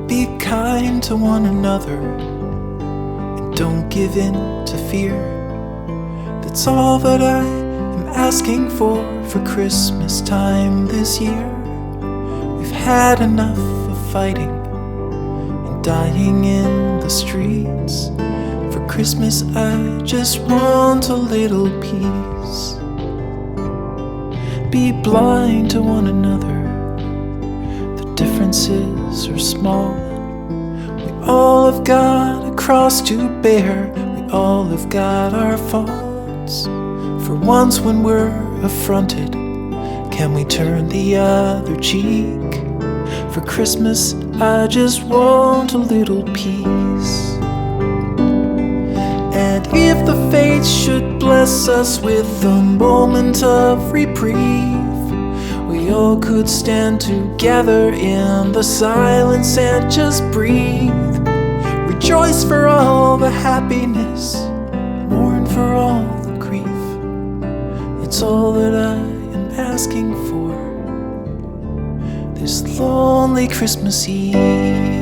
Be kind to one another and don't give in to fear. That's all that I am asking for Christmas time this year. We've had enough of fighting and dying in the streets. For Christmas I just want a little peace. Be blind to one another, the differences are small. We all have got a cross to bear, we all have got our faults. For once when we're affronted, can we turn the other cheek? For Christmas I just want a little peace. And if the fates should bless us with a moment of reprieve, we all could stand together in the silence and just breathe. Rejoice for all the happiness, mourn for all the grief. It's all that I am asking for this lonely Christmas Eve.